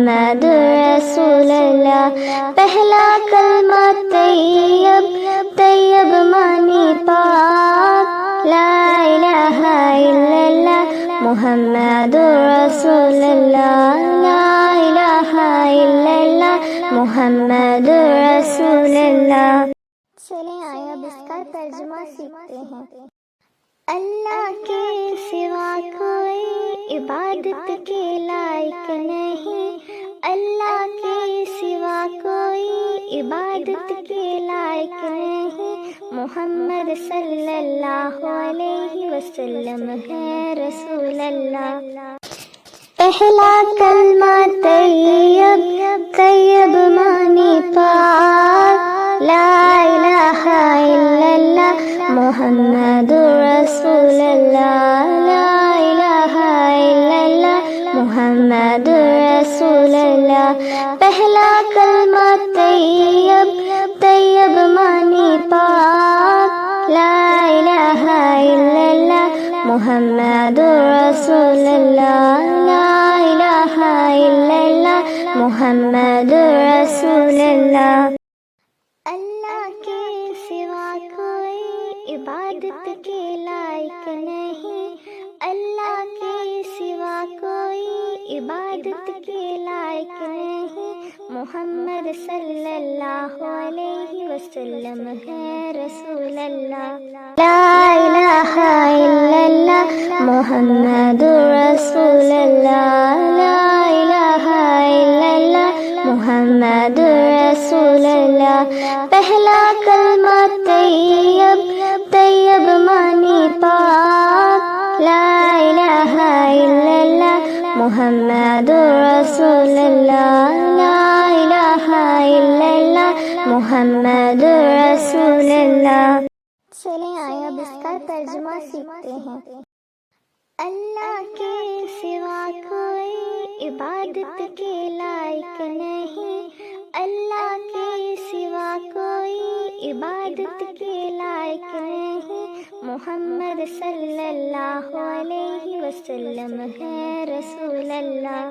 محمد رسول اللہ. پہلا کلمہ طیب طیب معنی پاک لا الہ الا اللہ محمد رسول اللہ. لا الہ الا اللہ محمد رسول اللہ. چلیں آئے اب اس کا ترجمہ سیکھتے ہیں. اللہ کے سوا کوئی عبادت کے لائق نہیں. اللہ کے سوا کوئی عبادت کے لائق نہیں. محمد صلی اللہ علیہ وسلم ہے رسول اللہ. پہلا کلمہ طیب طیب معنی پاک لا الہ الا اللہ محمد رسول اللہ. لا الہ الا اللہ محمد رسول اللہ. پہلا کلمہ طیب طیب معنی پاک لا الہ الا اللہ محمد رسول اللہ. لا الہ الا اللہ محمد رسول اللہ. اللہ کے سوا کوئی عبادت کے لائق نہیں. اللہ کے سوا کوئی عبادت کے لائق نہیں. محمد صلی اللہ علیہ وسلم ہے رسول اللہ. لا الہ الا اللہ محمد رسول اللہ. لا الہ الا اللہ محمد رسول اللہ. پہلا کلمہ طیب طیب معنی پاک لا الہ الا اللہ محمد رسول اللہ. لا الہ الا اللہ محمد رسول اللہ. چلیں آئے اب اس کا ترجمہ سیکھتے ہیں. اللہ کے سوا کوئی عبادت کے لائق نہیں. اللہ کے سوا کوئی عبادت کے لائق نہیں. محمد صلی اللہ علیہ وسلم ہے رسول اللہ.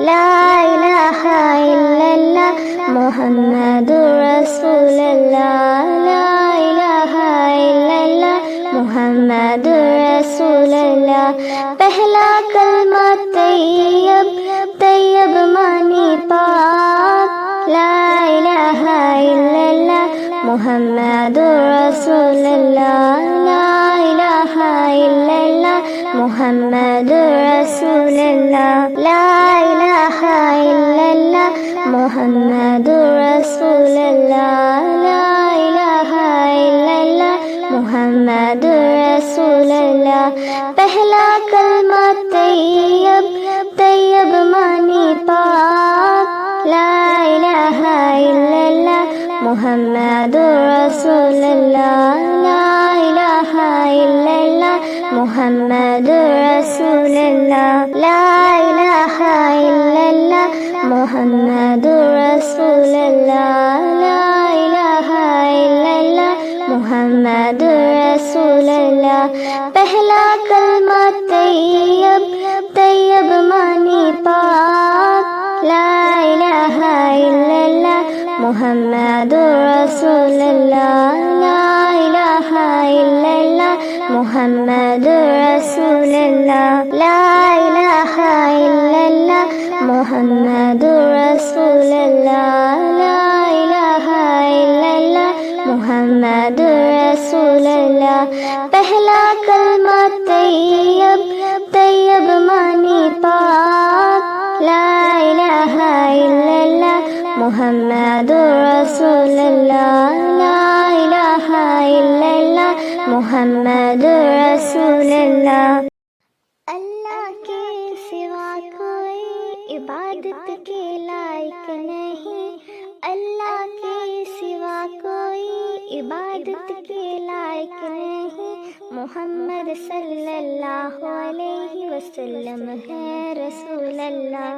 لا الہ الا اللہ محمد رسول اللہ. لا الہ الا اللہ محمد رسول اللہ. پہلا کلمہ طیب طیب معنی پاک لا الہ الا اللہ محمد رسول اللہ. لا الہ الا اللہ محمد رسول اللہ. لا الہ الا اللہ محمد رسول اللہ. لا الہ الا اللہ محمد رسول اللہ. پہلا کلمہ طیب طیب معنی پاک لا الہ الا اللہ محمد رسول اللہ. لا الہ الا اللہ محمد رسول اللہ. لا الہ الا اللہ محمد رسول اللہ. لا الہ الا اللہ محمد رسول اللہ. پہلا کلمہ طیب طیب معنی پاک لا الہ الا اللہ محمد رسول اللہ. لا الہ الا اللہ محمد رسول اللہ. لا الہ الا اللہ محمد رسول اللہ. لا الہ الا اللہ محمد رسول اللہ. پہلا کلمہ طیب طیب معنی پاک لا الہ الا اللہ محمد رسول اللہ. لا الہ الا اللہ محمد رسول اللہ. اللہ کے سوا کوئی عبادت کے لائق نہیں. اللہ کے سوا کوئی عبادت کے لائق نہیں. محمد صلی اللہ علیہ وسلم ہے رسول اللہ.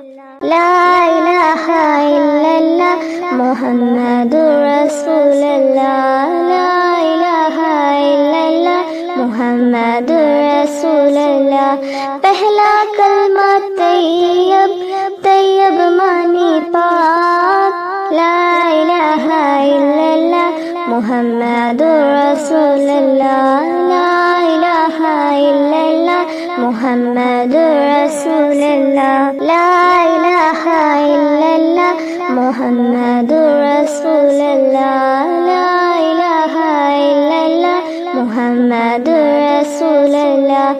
لا الہ الا اللہ محمد رسول اللہ. لا الہ الا اللہ محمد رسول اللہ. پہلا کلمہ طیب طیب معنی മുഹമ്മദുർ റസൂലുള്ളാഹ് ലാ ഇലാഹ ഇല്ലല്ലാഹ് മുഹമ്മദുർ റസൂലുള്ളാഹ് ലാ ഇലാഹ ഇല്ലല്ലാഹ് മുഹമ്മദുർ റസൂലുള്ളാഹ് ലാ ഇലാഹ ഇല്ലല്ലാഹ് മുഹമ്മദുർ റസൂലുള്ളാഹ്